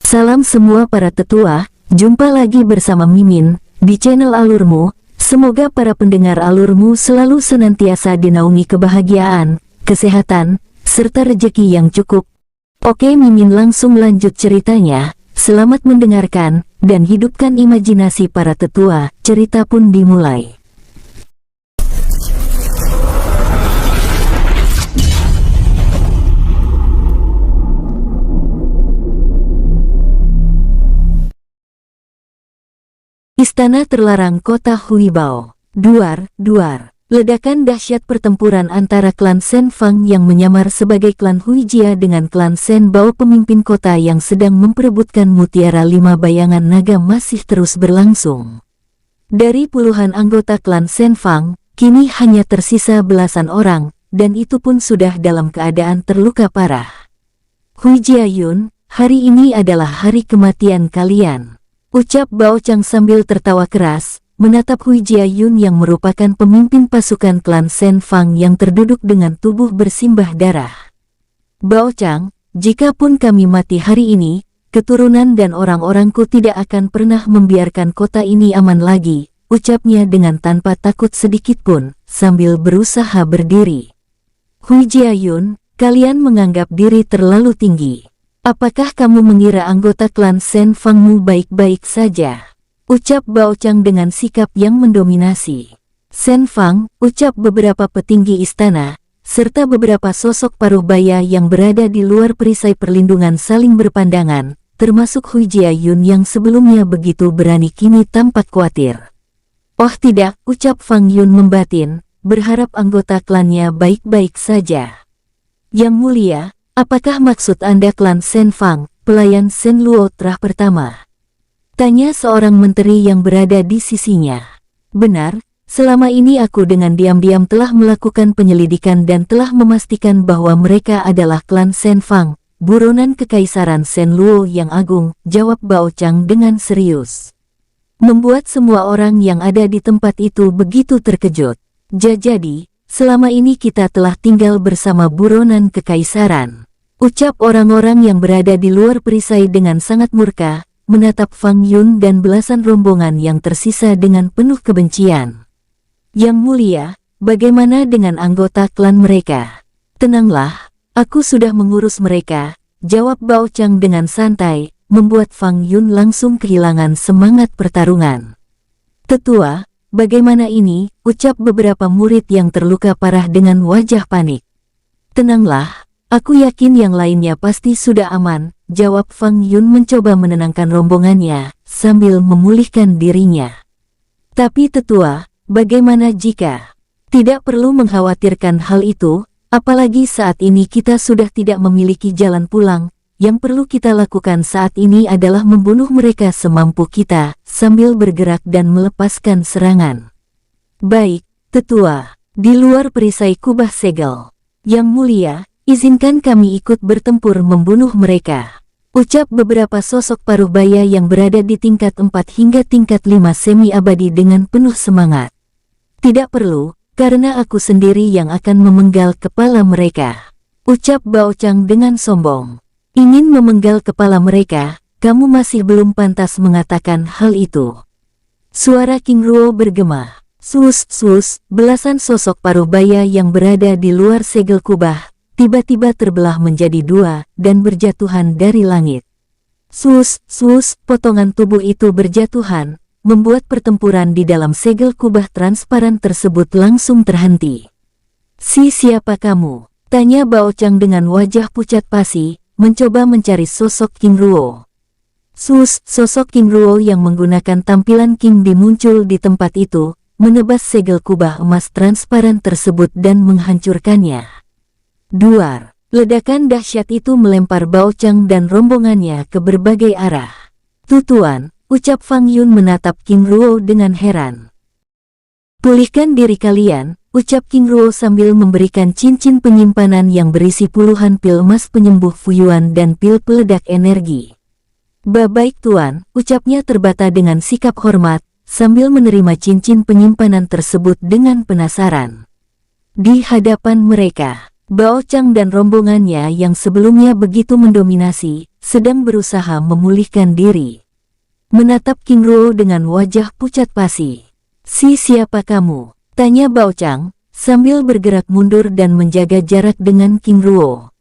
Salam semua para tetua, jumpa lagi bersama Mimin di channel Alurmu. Semoga para pendengar Alurmu selalu senantiasa dinaungi kebahagiaan, kesehatan, serta rezeki yang cukup. Oke, Mimin langsung lanjut ceritanya. Selamat mendengarkan dan hidupkan imajinasi para tetua. Cerita pun dimulai. Istana terlarang kota Huibao. Duar. Ledakan dahsyat pertempuran antara klan Shen Fang yang menyamar sebagai klan Huijia dengan klan Shen Bao pemimpin kota yang sedang memperebutkan mutiara 5 bayangan naga masih terus berlangsung. Dari puluhan anggota klan Shen Fang, kini hanya tersisa belasan orang, dan itu pun sudah dalam keadaan terluka parah. Huijia Yun, hari ini adalah hari kematian kalian, ucap Bao Chang sambil tertawa keras, menatap Huijia Yun yang merupakan pemimpin pasukan klan Shen Fang yang terduduk dengan tubuh bersimbah darah. Bao Chang, jika pun kami mati hari ini, keturunan dan orang-orangku tidak akan pernah membiarkan kota ini aman lagi, ucapnya dengan tanpa takut sedikit pun, sambil berusaha berdiri. Huijia Yun, kalian menganggap diri terlalu tinggi. Apakah kamu mengira anggota klan Shen Fangmu baik-baik saja? Ucap Bao Chang dengan sikap yang mendominasi. Shen Fang, ucap beberapa petinggi istana, serta beberapa sosok paruh baya yang berada di luar perisai perlindungan saling berpandangan, termasuk Huijia Yun yang sebelumnya begitu berani kini tampak khawatir. Oh tidak, ucap Fang Yun membatin, berharap anggota klannya baik-baik saja. Yang mulia, apakah maksud Anda klan Shen Fang, pelayan Shen Luotrah pertama? Tanya seorang menteri yang berada di sisinya. Benar, selama ini aku dengan diam-diam telah melakukan penyelidikan dan telah memastikan bahwa mereka adalah klan Shen Fang, buronan kekaisaran Shen Luo yang agung, jawab Bao Chang dengan serius. Membuat semua orang yang ada di tempat itu begitu terkejut. Jadi, selama ini kita telah tinggal bersama buronan kekaisaran, ucap orang-orang yang berada di luar perisai dengan sangat murka, menatap Fang Yun dan belasan rombongan yang tersisa dengan penuh kebencian. Yang mulia, bagaimana dengan anggota klan mereka? Tenanglah, aku sudah mengurus mereka, jawab Bao Chang dengan santai, membuat Fang Yun langsung kehilangan semangat pertarungan. Tetua, bagaimana ini? Ucap beberapa murid yang terluka parah dengan wajah panik. Tenanglah, aku yakin yang lainnya pasti sudah aman, jawab Fang Yun mencoba menenangkan rombongannya, sambil memulihkan dirinya. Tapi tetua, bagaimana jika? Tidak perlu mengkhawatirkan hal itu, apalagi saat ini kita sudah tidak memiliki jalan pulang, yang perlu kita lakukan saat ini adalah membunuh mereka semampu kita, sambil bergerak dan melepaskan serangan. Baik, tetua, di luar perisai kubah segel. Yang mulia, izinkan kami ikut bertempur membunuh mereka, ucap beberapa sosok paruh baya yang berada di tingkat 4 hingga tingkat 5 semi-abadi dengan penuh semangat. Tidak perlu, karena aku sendiri yang akan memenggal kepala mereka, ucap Bao Chang dengan sombong. Ingin memenggal kepala mereka, kamu masih belum pantas mengatakan hal itu. Suara King Ruo bergema. Sus, belasan sosok paruh baya yang berada di luar segel kubah tiba-tiba terbelah menjadi dua dan berjatuhan dari langit. Sus, potongan tubuh itu berjatuhan, membuat pertempuran di dalam segel kubah transparan tersebut langsung terhenti. Siapa kamu? Tanya Bao Chang dengan wajah pucat pasi, mencoba mencari sosok King Ruo. Sosok King Ruo yang menggunakan tampilan King Di muncul di tempat itu, menebas segel kubah emas transparan tersebut dan menghancurkannya. Duar. Ledakan dahsyat itu melempar Bao Chang dan rombongannya ke berbagai arah. Tuan, ucap Fang Yun menatap King Ruo dengan heran. Pulihkan diri kalian, ucap King Ruo sambil memberikan cincin penyimpanan yang berisi puluhan pil emas penyembuh fuyuan dan pil peledak energi. Baik tuan, ucapnya terbata dengan sikap hormat, sambil menerima cincin penyimpanan tersebut dengan penasaran. Di hadapan mereka, Bao Chang dan rombongannya yang sebelumnya begitu mendominasi, sedang berusaha memulihkan diri. Menatap King Ruo dengan wajah pucat pasi. Siapa kamu? Tanya Bao Chang, sambil bergerak mundur dan menjaga jarak dengan King Ruo.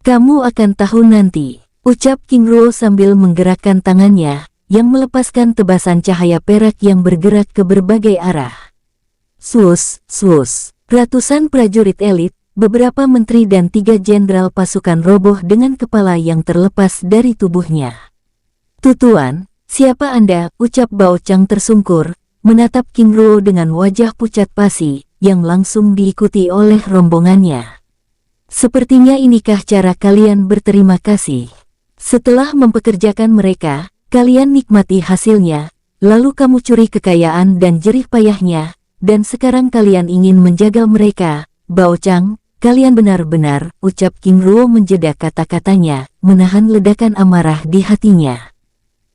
Kamu akan tahu nanti, ucap King Ruo sambil menggerakkan tangannya, yang melepaskan tebasan cahaya perak yang bergerak ke berbagai arah. Swus, swus. Ratusan prajurit elit, beberapa menteri dan 3 jenderal pasukan roboh dengan kepala yang terlepas dari tubuhnya. Tuan, siapa Anda? Ucap Bao Chang tersungkur, menatap King Ruo dengan wajah pucat pasi, yang langsung diikuti oleh rombongannya. Sepertinya inikah cara kalian berterima kasih? Setelah mempekerjakan mereka, kalian nikmati hasilnya, lalu kamu curi kekayaan dan jerih payahnya, dan sekarang kalian ingin menjagal mereka. Bao Chang, kalian benar-benar, ucap King Ruo menjeda kata-katanya, menahan ledakan amarah di hatinya.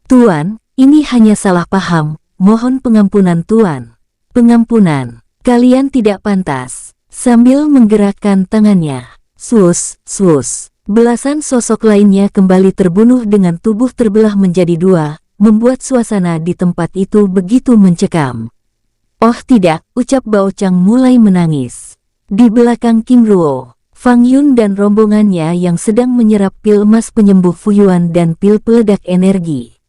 Tuan, ini hanya salah paham, mohon pengampunan Tuan. Pengampunan, kalian tidak pantas. Sambil menggerakkan tangannya, swus, swus. Belasan sosok lainnya kembali terbunuh dengan tubuh terbelah menjadi 2, membuat suasana di tempat itu begitu mencekam. Oh tidak, ucap Bao Chang mulai menangis. Di belakang King Ruo, Fang Yun dan rombongannya yang sedang menyerap pil emas penyembuh fuyuan dan pil peledak energi.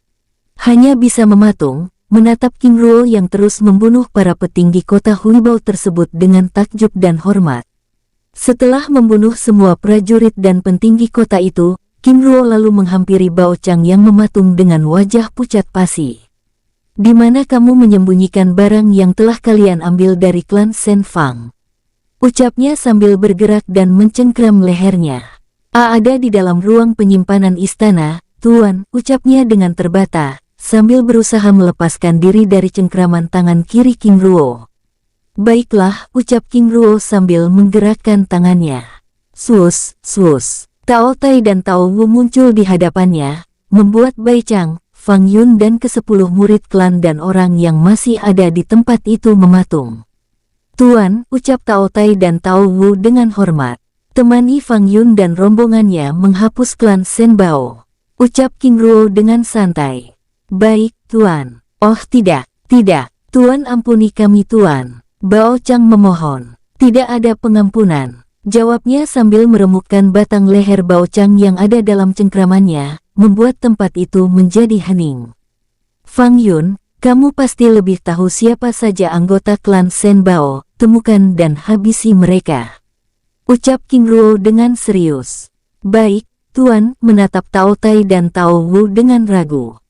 Hanya bisa mematung, menatap King Ruo yang terus membunuh para petinggi kota Huibao tersebut dengan takjub dan hormat. Setelah membunuh semua prajurit dan petinggi kota itu, King Ruo lalu menghampiri Bao Chang yang mematung dengan wajah pucat pasi. Di mana kamu menyembunyikan barang yang telah kalian ambil dari klan Shen Fang? Ucapnya sambil bergerak dan mencengkram lehernya. Ada di dalam ruang penyimpanan istana, Tuan, ucapnya dengan terbata, sambil berusaha melepaskan diri dari cengkraman tangan kiri King Ruo. Baiklah, ucap King Ruo sambil menggerakkan tangannya. Swus, swus. Tao Tai dan Tao Wu muncul di hadapannya, membuat Bai Chang, Fang Yun dan ke-10 murid klan dan orang yang masih ada di tempat itu mematung. Tuan, ucap Tao Tai dan Tao Wu dengan hormat. Temani Fang Yun dan rombongannya menghapus klan Shen Bao. Ucap King Ruo dengan santai. Baik, Tuan. Oh tidak, tidak. Tuan ampuni kami Tuan. Bao Chang memohon. Tidak ada pengampunan. Jawabnya sambil meremukkan batang leher Bao Chang yang ada dalam cengkramannya, membuat tempat itu menjadi hening. Fang Yun, kamu pasti lebih tahu siapa saja anggota klan Shen Bao, temukan dan habisi mereka. Ucap King Ruo dengan serius. Baik, Tuan, menatap Tao Tai dan Tao Wu dengan ragu.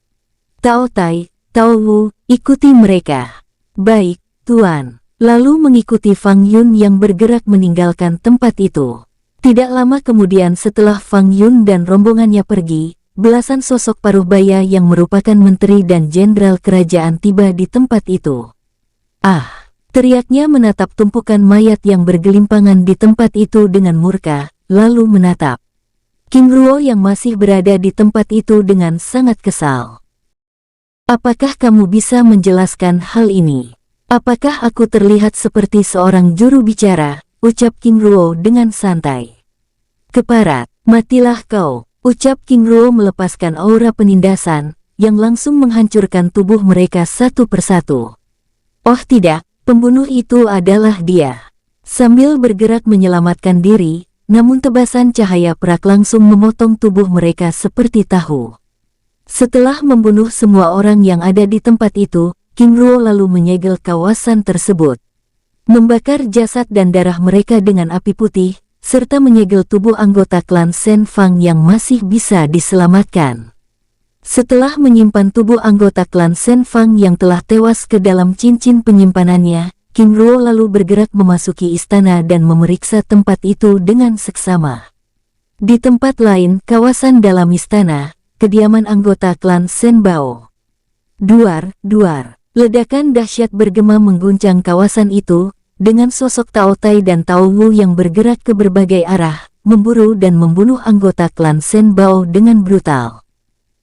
Tao Tai, Tao Wu, ikuti mereka. Baik, Tuan. Lalu mengikuti Fang Yun yang bergerak meninggalkan tempat itu. Tidak lama kemudian setelah Fang Yun dan rombongannya pergi, belasan sosok paruh baya yang merupakan menteri dan jenderal kerajaan tiba di tempat itu. Ah! Teriaknya menatap tumpukan mayat yang bergelimpangan di tempat itu dengan murka, lalu menatap King Ruo yang masih berada di tempat itu dengan sangat kesal. Apakah kamu bisa menjelaskan hal ini? Apakah aku terlihat seperti seorang juru bicara? Ucap King Ruo dengan santai. Keparat, matilah kau, ucap King Ruo melepaskan aura penindasan, yang langsung menghancurkan tubuh mereka satu persatu. Oh tidak, pembunuh itu adalah dia. Sambil bergerak menyelamatkan diri, namun tebasan cahaya perak langsung memotong tubuh mereka seperti tahu. Setelah membunuh semua orang yang ada di tempat itu, King Ruo lalu menyegel kawasan tersebut. Membakar jasad dan darah mereka dengan api putih, serta menyegel tubuh anggota klan Shen Fang yang masih bisa diselamatkan. Setelah menyimpan tubuh anggota klan Shen Fang yang telah tewas ke dalam cincin penyimpanannya, King Ruo lalu bergerak memasuki istana dan memeriksa tempat itu dengan seksama. Di tempat lain, kawasan dalam istana, kediaman anggota klan Shen Bao. Duar, duar. Ledakan dahsyat bergema mengguncang kawasan itu, dengan sosok Tao Tai dan Tao Wu yang bergerak ke berbagai arah, memburu dan membunuh anggota klan Shen Bao dengan brutal.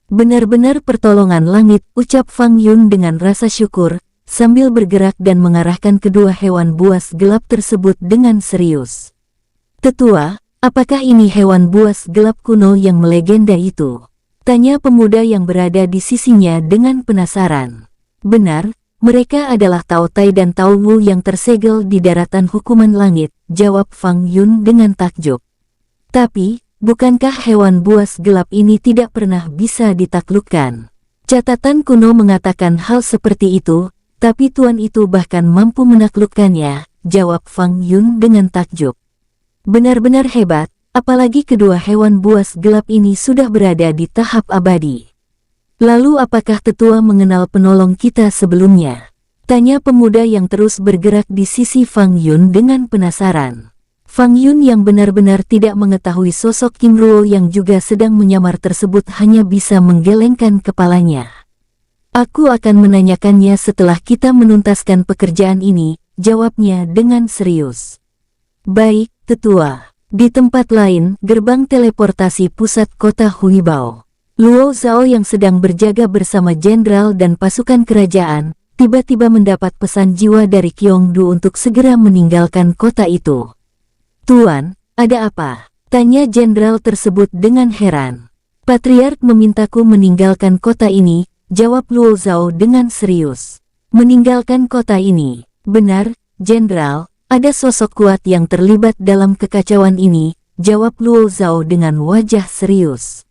Benar-benar pertolongan langit, ucap Fang Yun dengan rasa syukur, sambil bergerak dan mengarahkan kedua hewan buas gelap tersebut dengan serius. Tetua, apakah ini hewan buas gelap kuno yang melegenda itu? Tanya pemuda yang berada di sisinya dengan penasaran. Benar, mereka adalah Tao Tai dan Tao Wu yang tersegel di daratan hukuman langit, jawab Fang Yun dengan takjub. Tapi, bukankah hewan buas gelap ini tidak pernah bisa ditaklukkan? Catatan kuno mengatakan hal seperti itu, tapi tuan itu bahkan mampu menaklukkannya, jawab Fang Yun dengan takjub. Benar-benar hebat, apalagi kedua hewan buas gelap ini sudah berada di tahap abadi. Lalu apakah tetua mengenal penolong kita sebelumnya? Tanya pemuda yang terus bergerak di sisi Fang Yun dengan penasaran. Fang Yun yang benar-benar tidak mengetahui sosok King Ruo yang juga sedang menyamar tersebut hanya bisa menggelengkan kepalanya. Aku akan menanyakannya setelah kita menuntaskan pekerjaan ini, jawabnya dengan serius. Baik, tetua. Di tempat lain, gerbang teleportasi pusat kota Huibao. Luo Zhao yang sedang berjaga bersama jenderal dan pasukan kerajaan, tiba-tiba mendapat pesan jiwa dari Qiongdu untuk segera meninggalkan kota itu. Tuan, ada apa? Tanya jenderal tersebut dengan heran. Patriark memintaku meninggalkan kota ini, jawab Luo Zhao dengan serius. Meninggalkan kota ini? Benar, jenderal. Ada sosok kuat yang terlibat dalam kekacauan ini, jawab Luo Zhao dengan wajah serius.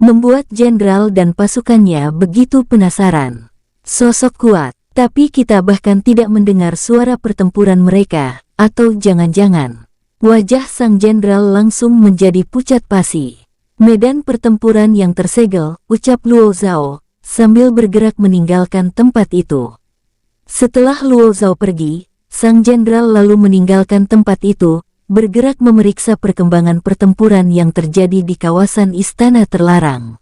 Membuat jenderal dan pasukannya begitu penasaran. Sosok kuat, tapi kita bahkan tidak mendengar suara pertempuran mereka, atau jangan-jangan. Wajah sang jenderal langsung menjadi pucat pasi. Medan pertempuran yang tersegel, ucap Luo Zhao, sambil bergerak meninggalkan tempat itu. Setelah Luo Zhao pergi, sang jenderal lalu meninggalkan tempat itu, bergerak memeriksa perkembangan pertempuran yang terjadi di kawasan Istana Terlarang.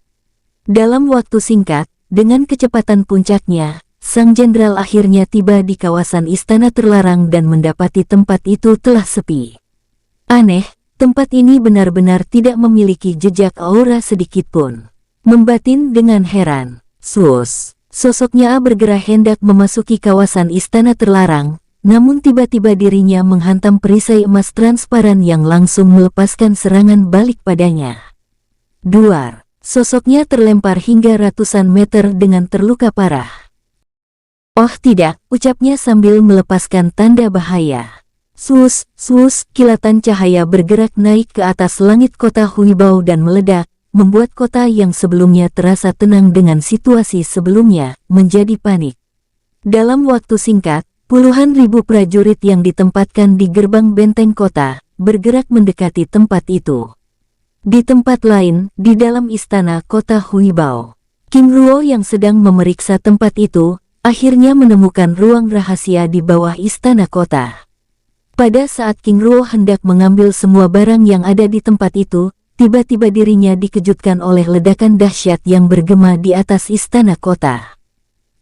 Dalam waktu singkat, dengan kecepatan puncaknya, sang jenderal akhirnya tiba di kawasan Istana Terlarang dan mendapati tempat itu telah sepi. Aneh, tempat ini benar-benar tidak memiliki jejak aura sedikitpun. Membatin dengan heran, sosoknya bergerak hendak memasuki kawasan Istana Terlarang, namun tiba-tiba dirinya menghantam perisai emas transparan yang langsung melepaskan serangan balik padanya. Duar, sosoknya terlempar hingga ratusan meter dengan terluka parah. Oh tidak, ucapnya sambil melepaskan tanda bahaya. Kilatan cahaya bergerak naik ke atas langit kota Huibao dan meledak, membuat kota yang sebelumnya terasa tenang dengan situasi sebelumnya, menjadi panik. Dalam waktu singkat, puluhan ribu prajurit yang ditempatkan di gerbang benteng kota, bergerak mendekati tempat itu. Di tempat lain, di dalam istana kota Huibao, King Ruo yang sedang memeriksa tempat itu, akhirnya menemukan ruang rahasia di bawah istana kota. Pada saat King Ruo hendak mengambil semua barang yang ada di tempat itu, tiba-tiba dirinya dikejutkan oleh ledakan dahsyat yang bergema di atas istana kota.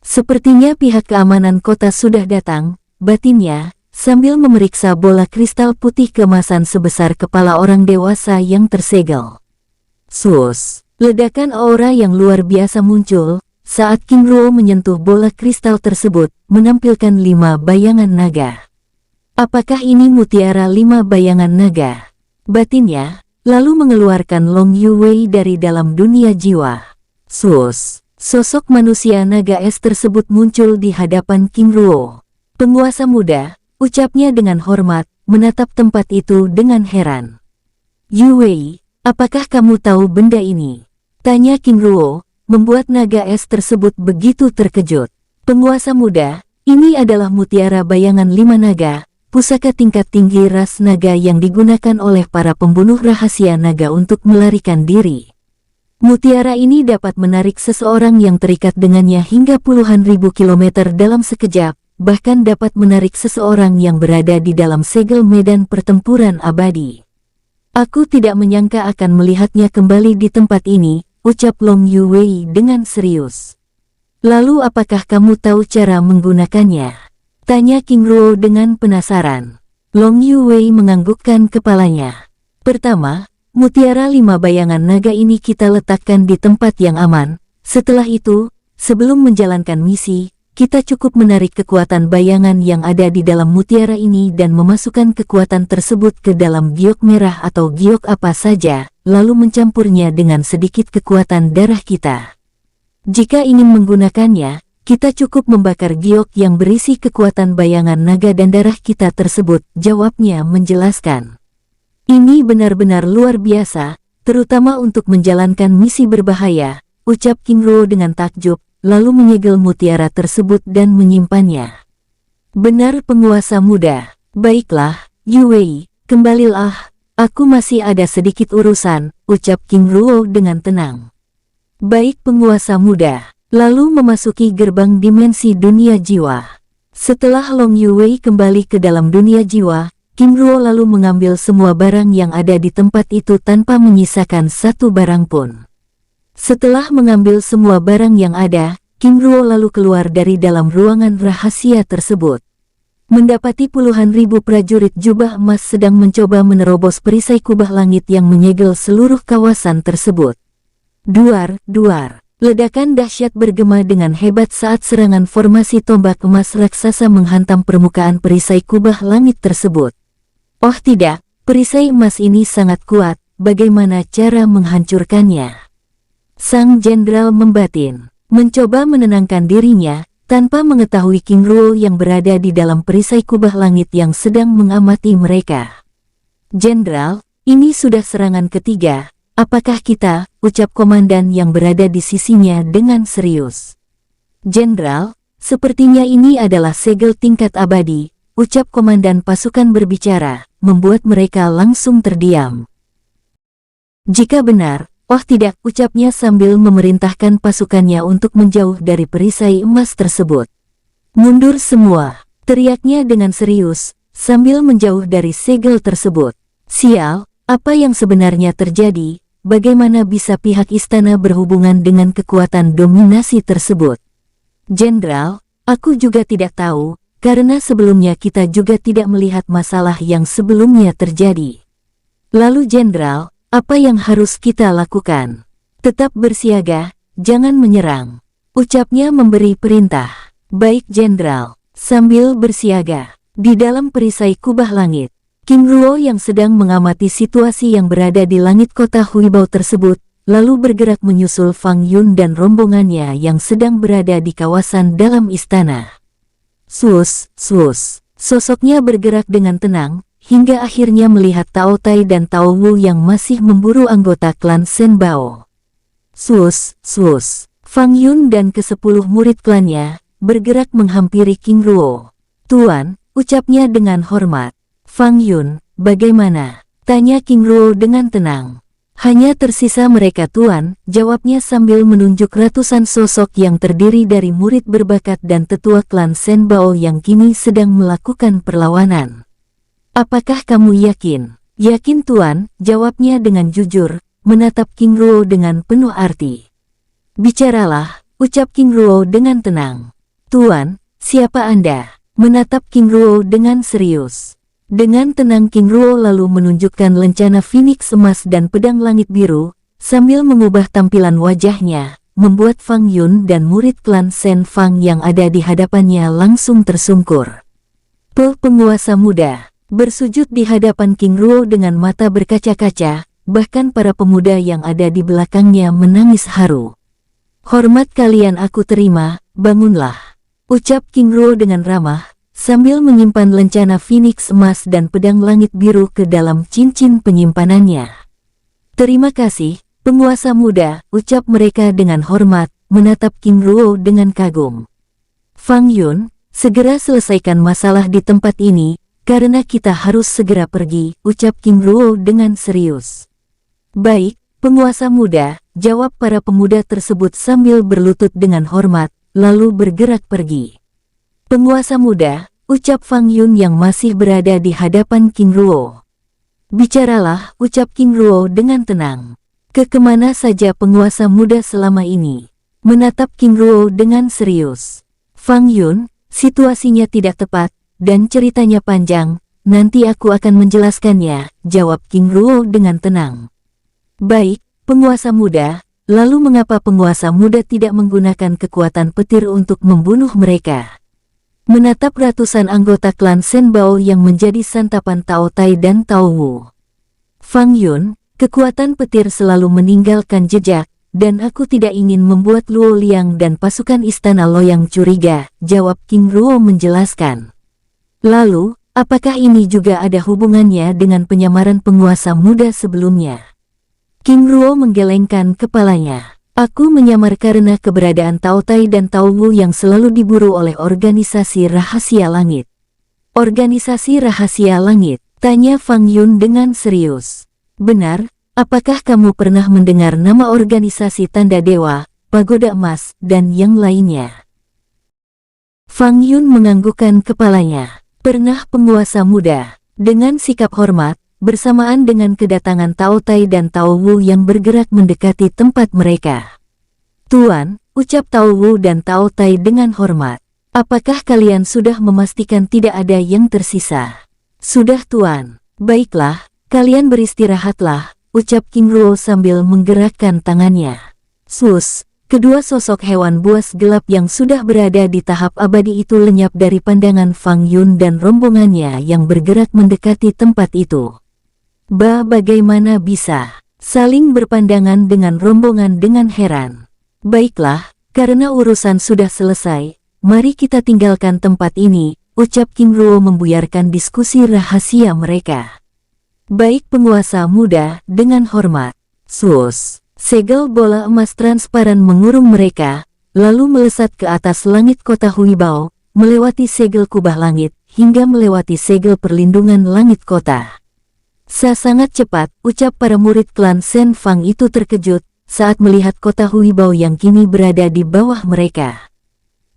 Sepertinya pihak keamanan kota sudah datang, batinnya, sambil memeriksa bola kristal putih keemasan sebesar kepala orang dewasa yang tersegel. Ledakan aura yang luar biasa muncul, saat King Ruo menyentuh bola kristal tersebut, menampilkan 5 bayangan naga. Apakah ini mutiara 5 bayangan naga? Batinnya, lalu mengeluarkan Long Yuwei dari dalam dunia jiwa. Sosok manusia naga es tersebut muncul di hadapan King Ruo. Penguasa muda, ucapnya dengan hormat, menatap tempat itu dengan heran. Yuwei, apakah kamu tahu benda ini? Tanya King Ruo, membuat naga es tersebut begitu terkejut. Penguasa muda, ini adalah mutiara bayangan 5 naga, pusaka tingkat tinggi ras naga yang digunakan oleh para pembunuh rahasia naga untuk melarikan diri. Mutiara ini dapat menarik seseorang yang terikat dengannya hingga puluhan ribu kilometer dalam sekejap, bahkan dapat menarik seseorang yang berada di dalam segel medan pertempuran abadi. Aku tidak menyangka akan melihatnya kembali di tempat ini, ucap Long Yuwei dengan serius. Lalu apakah kamu tahu cara menggunakannya? Tanya King Ruo dengan penasaran. Long Yuwei menganggukkan kepalanya. Pertama, mutiara 5 bayangan naga ini kita letakkan di tempat yang aman. Setelah itu, sebelum menjalankan misi, kita cukup menarik kekuatan bayangan yang ada di dalam mutiara ini dan memasukkan kekuatan tersebut ke dalam giok merah atau giok apa saja, lalu mencampurnya dengan sedikit kekuatan darah kita. Jika ingin menggunakannya, kita cukup membakar giok yang berisi kekuatan bayangan naga dan darah kita tersebut, jawabnya menjelaskan. Ini benar-benar luar biasa, terutama untuk menjalankan misi berbahaya, ucap King Ruo dengan takjub, lalu menyegel mutiara tersebut dan menyimpannya. Benar penguasa muda. Baiklah, Yu Wei, kembalilah, aku masih ada sedikit urusan, ucap King Ruo dengan tenang. Baik penguasa muda, lalu memasuki gerbang dimensi dunia jiwa. Setelah Long Yu Wei kembali ke dalam dunia jiwa, King Ruo lalu mengambil semua barang yang ada di tempat itu tanpa menyisakan satu barang pun. Setelah mengambil semua barang yang ada, King Ruo lalu keluar dari dalam ruangan rahasia tersebut. Mendapati puluhan ribu prajurit jubah emas sedang mencoba menerobos perisai kubah langit yang menyegel seluruh kawasan tersebut. Duar, duar. Ledakan dahsyat bergema dengan hebat saat serangan formasi tombak emas raksasa menghantam permukaan perisai kubah langit tersebut. Oh tidak, perisai emas ini sangat kuat, bagaimana cara menghancurkannya? Sang jenderal membatin, mencoba menenangkan dirinya, tanpa mengetahui King Ruo yang berada di dalam perisai kubah langit yang sedang mengamati mereka. Jenderal, ini sudah serangan ketiga. Apakah kita, ucap komandan yang berada di sisinya dengan serius. Jenderal, sepertinya ini adalah segel tingkat abadi, ucap komandan pasukan berbicara, membuat mereka langsung terdiam. Jika benar, oh tidak, ucapnya sambil memerintahkan pasukannya untuk menjauh dari perisai emas tersebut. Mundur semua, teriaknya dengan serius, sambil menjauh dari segel tersebut. Sial, apa yang sebenarnya terjadi? Bagaimana bisa pihak istana berhubungan dengan kekuatan dominasi tersebut? Jenderal, aku juga tidak tahu, karena sebelumnya kita juga tidak melihat masalah yang sebelumnya terjadi. Lalu Jenderal, apa yang harus kita lakukan? Tetap bersiaga, jangan menyerang. Ucapnya memberi perintah. Baik Jenderal, sambil bersiaga. Di dalam perisai kubah langit, King Ruo yang sedang mengamati situasi yang berada di langit kota Huibao tersebut, lalu bergerak menyusul Fang Yun dan rombongannya yang sedang berada di kawasan dalam istana. Sus, sus, sosoknya bergerak dengan tenang, hingga akhirnya melihat Tao Tai dan Tao Wu yang masih memburu anggota klan Shen Bao. Sus, sus, Fang Yun dan ke-10 murid klannya, bergerak menghampiri King Ruo. Tuan, ucapnya dengan hormat. Fang Yun, bagaimana? Tanya King Ruo dengan tenang. Hanya tersisa mereka tuan, jawabnya sambil menunjuk ratusan sosok yang terdiri dari murid berbakat dan tetua klan Shen Bao yang kini sedang melakukan perlawanan. Apakah kamu yakin? Yakin tuan, jawabnya dengan jujur, menatap King Ruo dengan penuh arti. Bicaralah, ucap King Ruo dengan tenang. Tuan, siapa Anda? Menatap King Ruo dengan serius. Dengan tenang King Ruo lalu menunjukkan lencana Phoenix emas dan pedang langit biru, sambil mengubah tampilan wajahnya, membuat Fang Yun dan murid klan Shen Fang yang ada di hadapannya langsung tersungkur. Penguasa muda, bersujud di hadapan King Ruo dengan mata berkaca-kaca, bahkan para pemuda yang ada di belakangnya menangis haru. Hormat kalian aku terima, bangunlah, ucap King Ruo dengan ramah, sambil menyimpan lencana Phoenix emas dan pedang langit biru ke dalam cincin penyimpanannya. Terima kasih, penguasa muda, ucap mereka dengan hormat, menatap King Ruo dengan kagum. Fang Yun, segera selesaikan masalah di tempat ini, karena kita harus segera pergi, ucap King Ruo dengan serius. Baik, penguasa muda, jawab para pemuda tersebut sambil berlutut dengan hormat, lalu bergerak pergi. Penguasa muda, ucap Fang Yun yang masih berada di hadapan King Ruo. Bicaralah, ucap King Ruo dengan tenang. Ke kemana saja penguasa muda selama ini? Menatap King Ruo dengan serius. Fang Yun, situasinya tidak tepat, dan ceritanya panjang, nanti aku akan menjelaskannya, jawab King Ruo dengan tenang. Baik, penguasa muda, lalu mengapa penguasa muda tidak menggunakan kekuatan petir untuk membunuh mereka? Menatap ratusan anggota klan Shen Bao yang menjadi santapan Tao Tai dan Tao Wu. Fang Yun, Kekuatan petir selalu meninggalkan jejak, dan aku tidak ingin membuat Luo Liang dan pasukan istana Loyang curiga, jawab King Ruo menjelaskan. Lalu, apakah ini juga ada hubungannya dengan penyamaran penguasa muda sebelumnya? King Ruo menggelengkan kepalanya. Aku menyamar karena keberadaan Tao Tai dan Tao Wu yang selalu diburu oleh organisasi rahasia langit. Organisasi rahasia langit, tanya Fang Yun dengan serius. Benar, apakah kamu pernah mendengar nama organisasi Tanda Dewa, Pagoda Emas, dan yang lainnya? Fang Yun menganggukkan kepalanya. Pernah penguasa muda, dengan sikap hormat, bersamaan dengan kedatangan Tao Tai dan Tao Wu yang bergerak mendekati tempat mereka. Tuan, ucap Tao Wu dan Tao Tai dengan hormat. Apakah kalian sudah memastikan tidak ada yang tersisa? Sudah Tuan. Baiklah, kalian beristirahatlah, ucap King Ruo sambil menggerakkan tangannya. Sus, kedua sosok hewan buas gelap yang sudah berada di tahap abadi itu lenyap dari pandangan Fang Yun dan rombongannya yang bergerak mendekati tempat itu. Bagaimana bisa? Saling berpandangan dengan rombongan dengan heran. Baiklah, karena urusan sudah selesai, mari kita tinggalkan tempat ini, ucap King Ruo membuyarkan diskusi rahasia mereka. Baik penguasa muda, dengan hormat. Sus, segel bola emas transparan mengurung mereka, lalu melesat ke atas langit kota Huibao, melewati segel kubah langit, hingga melewati segel perlindungan langit kota. Sangat cepat, ucap para murid klan Shen Fang itu terkejut, saat melihat kota Huibao yang kini berada di bawah mereka.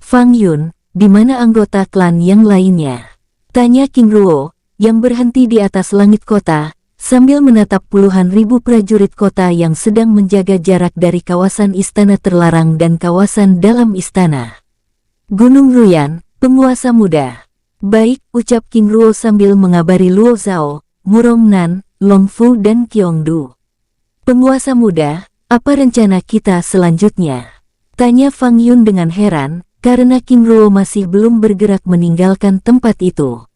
Fang Yun, di mana anggota klan yang lainnya? Tanya King Ruo, yang berhenti di atas langit kota, sambil menatap puluhan ribu prajurit kota yang sedang menjaga jarak dari kawasan istana terlarang dan kawasan dalam istana. Gunung Ruyan, penguasa muda. Baik, ucap King Ruo sambil mengabari Luo Zhao, Murong Nan, Long Fu dan Qiong Du. Penguasa muda, apa rencana kita selanjutnya? Tanya Fang Yun dengan heran, karena King Ruo masih belum bergerak meninggalkan tempat itu.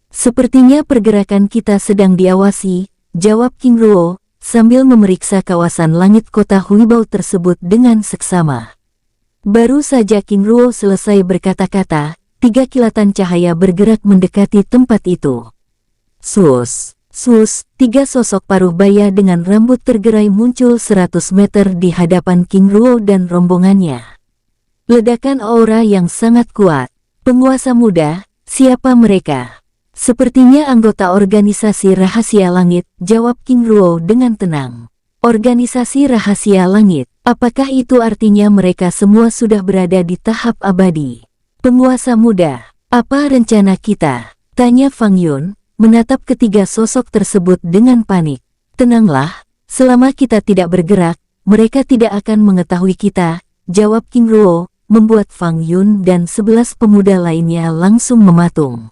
Sepertinya pergerakan kita sedang diawasi, jawab King Ruo, sambil memeriksa kawasan langit kota Huibao tersebut dengan seksama. Baru saja King Ruo selesai berkata-kata, 3 kilatan cahaya bergerak mendekati tempat itu. Sus, 3 sosok paruh baya dengan rambut tergerai muncul 100 meter di hadapan King Ruo dan rombongannya. Ledakan aura yang sangat kuat. Penguasa muda, siapa mereka? Sepertinya anggota organisasi rahasia langit, jawab King Ruo dengan tenang. Organisasi rahasia langit, apakah itu artinya mereka semua sudah berada di tahap abadi? Penguasa muda, apa rencana kita? Tanya Fang Yun, menatap ketiga sosok tersebut dengan panik. Tenanglah, selama kita tidak bergerak, mereka tidak akan mengetahui kita, jawab King Ruo, membuat Fang Yun dan 11 pemuda lainnya langsung mematung.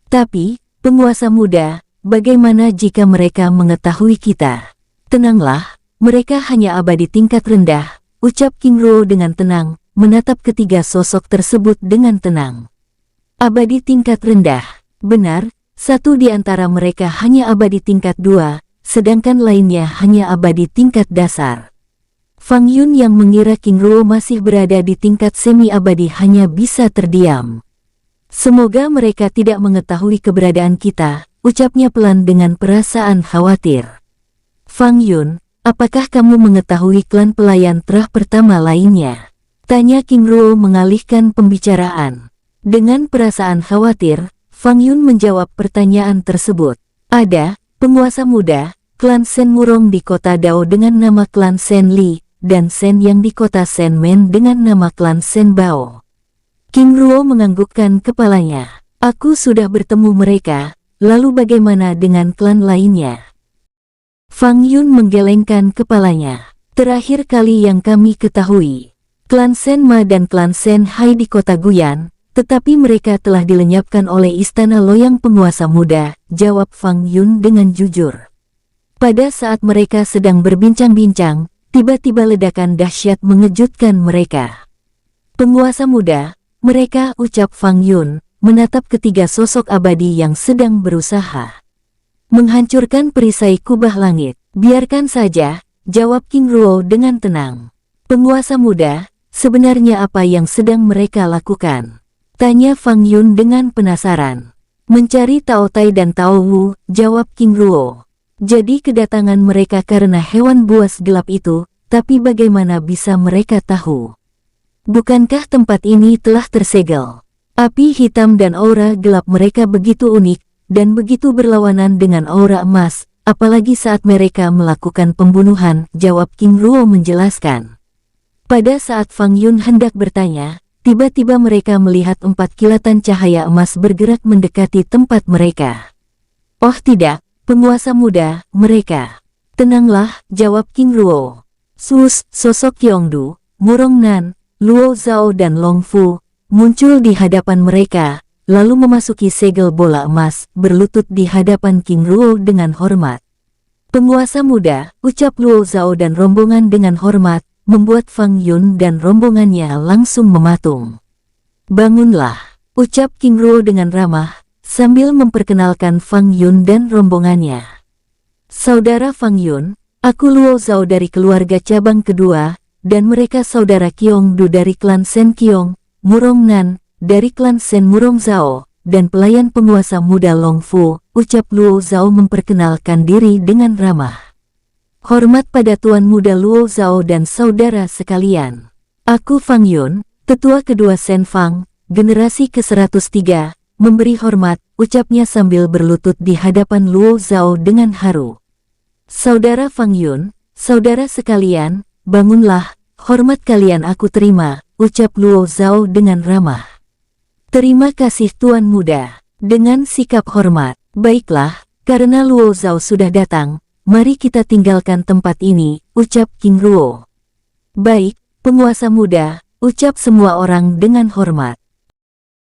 Tapi, penguasa muda, bagaimana jika mereka mengetahui kita? Tenanglah, mereka hanya abadi tingkat rendah, ucap King Ruo dengan tenang, menatap ketiga sosok tersebut dengan tenang. Abadi tingkat rendah, benar. Satu di antara mereka hanya abadi tingkat 2, sedangkan lainnya hanya abadi tingkat dasar. Fang Yun yang mengira King Ruo masih berada di tingkat semi-abadi hanya bisa terdiam. Semoga mereka tidak mengetahui keberadaan kita, ucapnya pelan dengan perasaan khawatir. Fang Yun, apakah kamu mengetahui klan pelayan terah pertama lainnya? Tanya King Ruo mengalihkan pembicaraan. Dengan perasaan khawatir, Fang Yun menjawab pertanyaan tersebut. Ada, penguasa muda, klan Shen Murong di kota Dao dengan nama klan Shen Li, dan Shen yang di kota Shen Men dengan nama klan Shen Bao. King Ruo menganggukkan kepalanya. Aku sudah bertemu mereka, lalu bagaimana dengan klan lainnya? Fang Yun menggelengkan kepalanya. Terakhir kali yang kami ketahui, klan Shen Ma dan klan Shen Hai di kota Guyan, tetapi mereka telah dilenyapkan oleh istana Loyang penguasa muda, jawab Fang Yun dengan jujur. Pada saat mereka sedang berbincang-bincang, tiba-tiba ledakan dahsyat mengejutkan mereka. Penguasa muda, mereka, ucap Fang Yun, menatap ketiga sosok abadi yang sedang berusaha menghancurkan perisai kubah langit. Biarkan saja, jawab King Ruo dengan tenang. Penguasa muda, sebenarnya apa yang sedang mereka lakukan? Tanya Fang Yun dengan penasaran. Mencari Tao Tai dan Tao Wu, jawab King Ruo. Jadi kedatangan mereka karena hewan buas gelap itu, tapi bagaimana bisa mereka tahu? Bukankah tempat ini telah tersegel? Api hitam dan aura gelap mereka begitu unik, dan begitu berlawanan dengan aura emas, apalagi saat mereka melakukan pembunuhan, jawab King Ruo menjelaskan. Pada saat Fang Yun hendak bertanya, tiba-tiba mereka melihat 4 kilatan cahaya emas bergerak mendekati tempat mereka. Oh tidak, penguasa muda, mereka. Tenanglah, jawab King Ruo. Sus, sosok Yongdu, Murong Nan, Luo Zhao dan Long Fu muncul di hadapan mereka, lalu memasuki segel bola emas, berlutut di hadapan King Ruo dengan hormat. Penguasa muda, ucap Luo Zhao dan rombongan dengan hormat, membuat Fang Yun dan rombongannya langsung mematung. Bangunlah, ucap King Ruo dengan ramah, sambil memperkenalkan Fang Yun dan rombongannya. Saudara Fang Yun, aku Luo Zhao dari keluarga cabang kedua, dan mereka saudara Qiongdu dari klan Shen Qiong, Murong Nan, dari klan Shen Murong Zhao, dan pelayan penguasa muda Long Fu, ucap Luo Zhao memperkenalkan diri dengan ramah. Hormat pada Tuan Muda Luo Zhao dan saudara sekalian. Aku Fang Yun, tetua kedua Shen Fang, generasi ke-103, memberi hormat, ucapnya sambil berlutut di hadapan Luo Zhao dengan haru. Saudara Fang Yun, saudara sekalian, bangunlah, hormat kalian aku terima, ucap Luo Zhao dengan ramah. Terima kasih Tuan Muda, dengan sikap hormat. Baiklah, karena Luo Zhao sudah datang, mari kita tinggalkan tempat ini, ucap King Ruo. Baik, penguasa muda, ucap semua orang dengan hormat.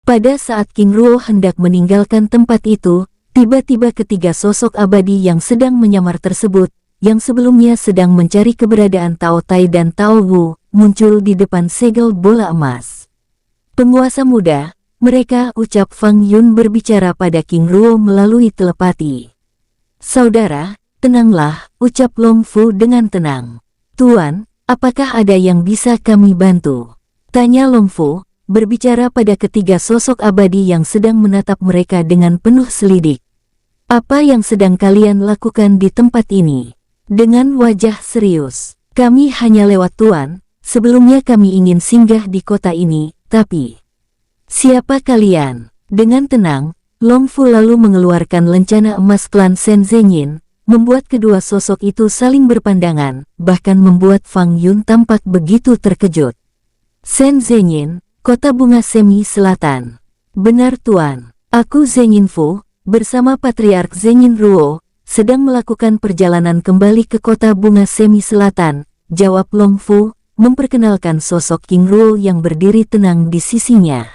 Pada saat King Ruo hendak meninggalkan tempat itu, tiba-tiba ketiga sosok abadi yang sedang menyamar tersebut, yang sebelumnya sedang mencari keberadaan Tao Tai dan Tao Wu, muncul di depan segel bola emas. Penguasa muda, mereka, ucap Fang Yun berbicara pada King Ruo melalui telepati. Saudara, tenanglah, ucap Long Fu dengan tenang. Tuan, apakah ada yang bisa kami bantu? Tanya Long Fu, berbicara pada ketiga sosok abadi yang sedang menatap mereka dengan penuh selidik. Apa yang sedang kalian lakukan di tempat ini? Dengan wajah serius. Kami hanya lewat Tuan, sebelumnya kami ingin singgah di kota ini, tapi... Siapa kalian? Dengan tenang, Long Fu lalu mengeluarkan lencana emas klan Shen Zhenyin, membuat kedua sosok itu saling berpandangan, bahkan membuat Fang Yun tampak begitu terkejut. Shen Zhenyin, kota bunga Semi Selatan. Benar Tuan, aku Zhenyin Fu, bersama Patriark Zhenyin Ruo, sedang melakukan perjalanan kembali ke kota bunga Semi Selatan, jawab Long Fu, memperkenalkan sosok King Ruo yang berdiri tenang di sisinya.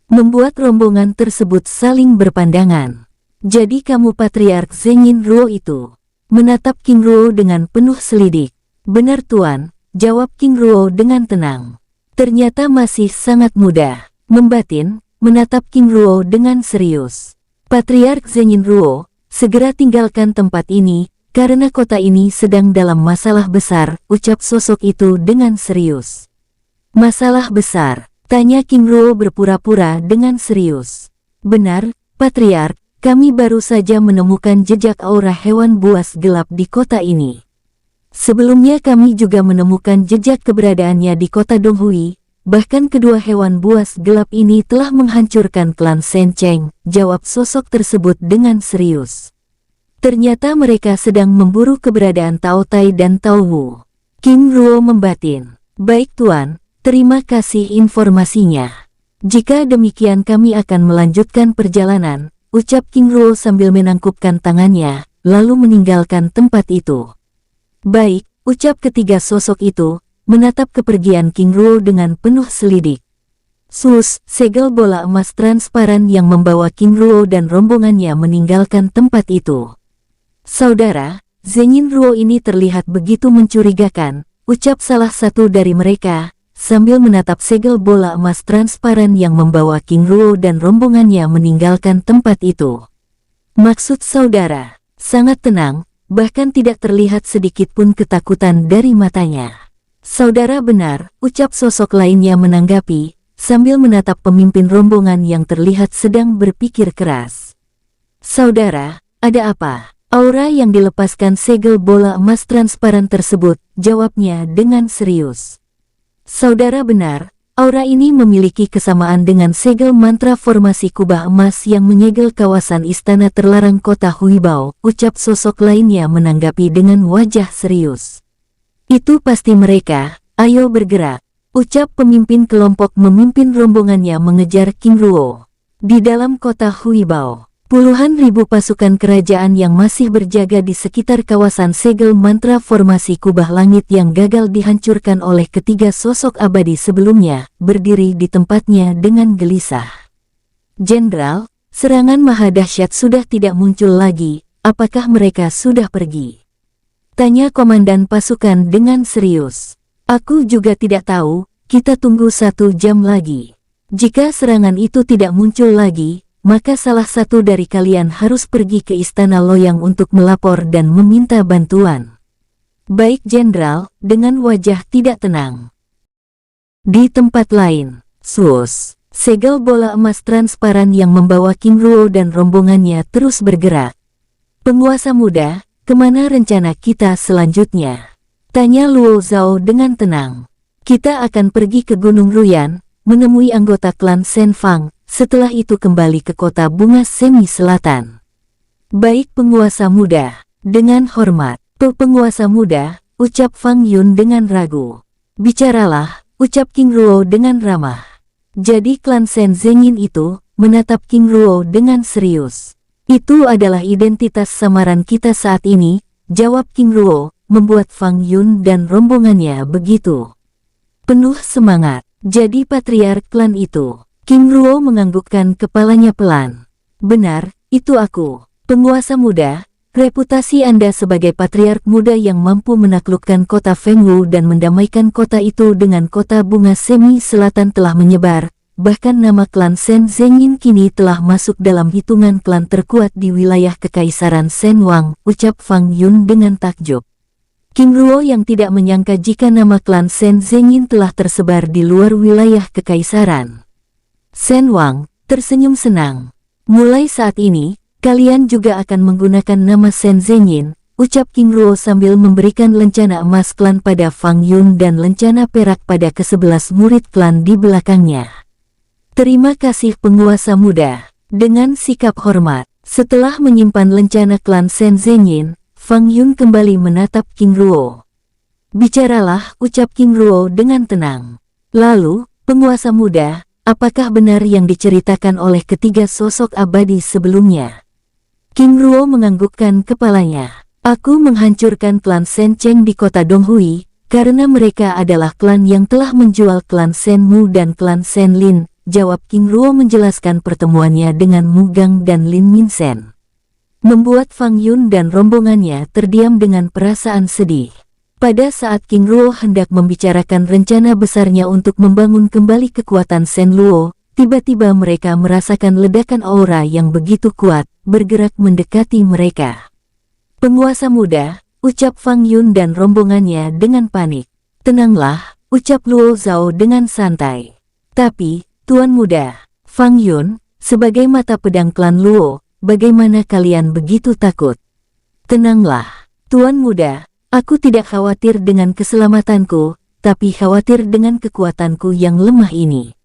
Membuat rombongan tersebut saling berpandangan. Jadi kamu Patriark Zhenyin Ruo itu? Menatap King Ruo dengan penuh selidik. Benar Tuan, jawab King Ruo dengan tenang. Ternyata masih sangat muda. Membatin, menatap King Ruo dengan serius. Patriark Zhenyin Ruo, segera tinggalkan tempat ini, karena kota ini sedang dalam masalah besar, ucap sosok itu dengan serius. Masalah besar? Tanya King Ruo berpura-pura dengan serius. Benar, Patriark, kami baru saja menemukan jejak aura hewan buas gelap di kota ini. Sebelumnya kami juga menemukan jejak keberadaannya di kota Donghui, bahkan kedua hewan buas gelap ini telah menghancurkan klan Shen Cheng, jawab sosok tersebut dengan serius. Ternyata mereka sedang memburu keberadaan Tao Tai dan Tao Wu. King Ruo membatin. Baik Tuan, terima kasih informasinya. Jika demikian kami akan melanjutkan perjalanan, ucap King Ruo sambil menangkupkan tangannya, lalu meninggalkan tempat itu. Baik, ucap ketiga sosok itu, menatap kepergian King Ruo dengan penuh selidik. Sus, segel bola emas transparan yang membawa King Ruo dan rombongannya meninggalkan tempat itu. Saudara, Zhenyin Ruo ini terlihat begitu mencurigakan, ucap salah satu dari mereka, sambil menatap segel bola emas transparan yang membawa King Ruo dan rombongannya meninggalkan tempat itu. Maksud saudara, sangat tenang, bahkan tidak terlihat sedikit pun ketakutan dari matanya. Saudara benar, ucap sosok lainnya menanggapi, sambil menatap pemimpin rombongan yang terlihat sedang berpikir keras. Saudara, ada apa? Aura yang dilepaskan segel bola emas transparan tersebut, jawabnya dengan serius. Saudara benar, aura ini memiliki kesamaan dengan segel mantra formasi kubah emas yang menyegel kawasan istana terlarang kota Huibao, ucap sosok lainnya menanggapi dengan wajah serius. Itu pasti mereka, ayo bergerak, ucap pemimpin kelompok memimpin rombongannya mengejar King Ruo. Di dalam kota Huibao, puluhan ribu pasukan kerajaan yang masih berjaga di sekitar kawasan segel mantra formasi kubah langit yang gagal dihancurkan oleh ketiga sosok abadi sebelumnya, berdiri di tempatnya dengan gelisah. Jenderal, serangan maha dahsyat sudah tidak muncul lagi, apakah mereka sudah pergi? Tanya komandan pasukan dengan serius. Aku juga tidak tahu, kita tunggu 1 jam lagi. Jika serangan itu tidak muncul lagi, maka salah satu dari kalian harus pergi ke Istana Loyang untuk melapor dan meminta bantuan. Baik Jenderal, dengan wajah tidak tenang. Di tempat lain, segel bola emas transparan yang membawa King Ruo dan rombongannya terus bergerak. Penguasa muda, kemana rencana kita selanjutnya? Tanya Luo Zhao dengan tenang. Kita akan pergi ke Gunung Ruyan, menemui anggota klan Shen Fang. Setelah itu kembali ke kota bunga semi selatan. Baik penguasa muda, dengan hormat. Penguasa muda, ucap Fang Yun dengan ragu. Bicaralah, ucap King Ruo dengan ramah. Jadi klan Shen Zengyin itu, menatap King Ruo dengan serius. Itu adalah identitas samaran kita saat ini, jawab King Ruo, membuat Fang Yun dan rombongannya begitu penuh semangat. Jadi patriark klan itu. King Ruo menganggukkan kepalanya pelan. Benar, itu aku. Penguasa muda, reputasi Anda sebagai patriark muda yang mampu menaklukkan kota Fengwu dan mendamaikan kota itu dengan kota bunga semi selatan telah menyebar, bahkan nama klan Shen Zengyin kini telah masuk dalam hitungan klan terkuat di wilayah Kekaisaran Shenwang, ucap Fang Yun dengan takjub. King Ruo yang tidak menyangka jika nama klan Shen Zengyin telah tersebar di luar wilayah Kekaisaran Shenwang, tersenyum senang. Mulai saat ini, kalian juga akan menggunakan nama Shen Zengyin, ucap King Ruo sambil memberikan lencana emas klan pada Fang Yun dan lencana perak pada ke-11 murid klan di belakangnya. Terima kasih penguasa muda. Dengan sikap hormat, setelah menyimpan lencana klan Shen Zengyin, Fang Yun kembali menatap King Ruo. Bicaralah, ucap King Ruo dengan tenang. Lalu, penguasa muda, apakah benar yang diceritakan oleh ketiga sosok abadi sebelumnya? King Ruo menganggukkan kepalanya. Aku menghancurkan klan Shen Cheng di kota Donghui, karena mereka adalah klan yang telah menjual klan Shen Mu dan klan Shen Lin, jawab King Ruo menjelaskan pertemuannya dengan Mu Gang dan Lin Minsen. Membuat Fang Yun dan rombongannya terdiam dengan perasaan sedih. Pada saat King Ruo hendak membicarakan rencana besarnya untuk membangun kembali kekuatan Shen Luo, tiba-tiba mereka merasakan ledakan aura yang begitu kuat, bergerak mendekati mereka. Penguasa muda, ucap Fang Yun dan rombongannya dengan panik. Tenanglah, ucap Luo Zhao dengan santai. Tapi, Tuan Muda, Fang Yun, sebagai mata pedang klan Luo, bagaimana kalian begitu takut? Tenanglah, Tuan Muda. Aku tidak khawatir dengan keselamatanku, tapi khawatir dengan kekuatanku yang lemah ini.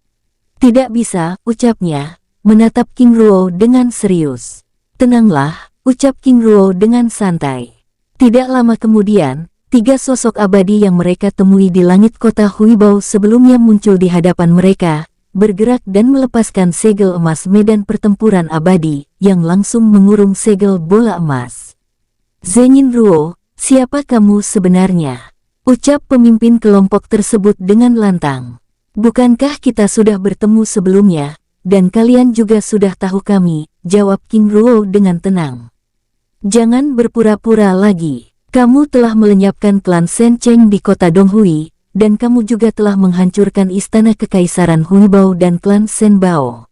Tidak bisa, ucapnya, menatap King Ruo dengan serius. Tenanglah, ucap King Ruo dengan santai. Tidak lama kemudian, 3 sosok abadi yang mereka temui di langit kota Huibao sebelumnya muncul di hadapan mereka, bergerak dan melepaskan segel emas medan pertempuran abadi, yang langsung mengurung segel bola emas. Zengyin Ruo, siapa kamu sebenarnya? Ucap pemimpin kelompok tersebut dengan lantang. Bukankah kita sudah bertemu sebelumnya, dan kalian juga sudah tahu kami, jawab King Ruo dengan tenang. Jangan berpura-pura lagi. Kamu telah melenyapkan klan Shen Cheng di kota Donghui, dan kamu juga telah menghancurkan istana Kekaisaran Huibao dan klan Shen Bao.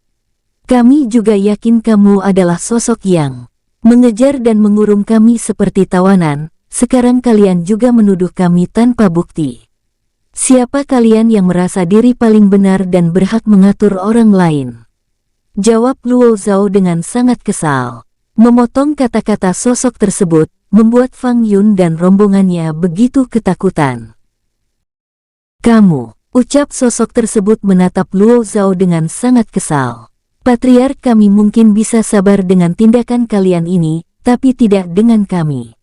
Kami juga yakin kamu adalah sosok yang mengejar dan mengurung kami seperti tawanan. Sekarang kalian juga menuduh kami tanpa bukti. Siapa kalian yang merasa diri paling benar dan berhak mengatur orang lain? Jawab Luo Zhao dengan sangat kesal. Memotong kata-kata sosok tersebut, membuat Fang Yun dan rombongannya begitu ketakutan. Kamu, ucap sosok tersebut menatap Luo Zhao dengan sangat kesal. Patriark kami mungkin bisa sabar dengan tindakan kalian ini, tapi tidak dengan kami.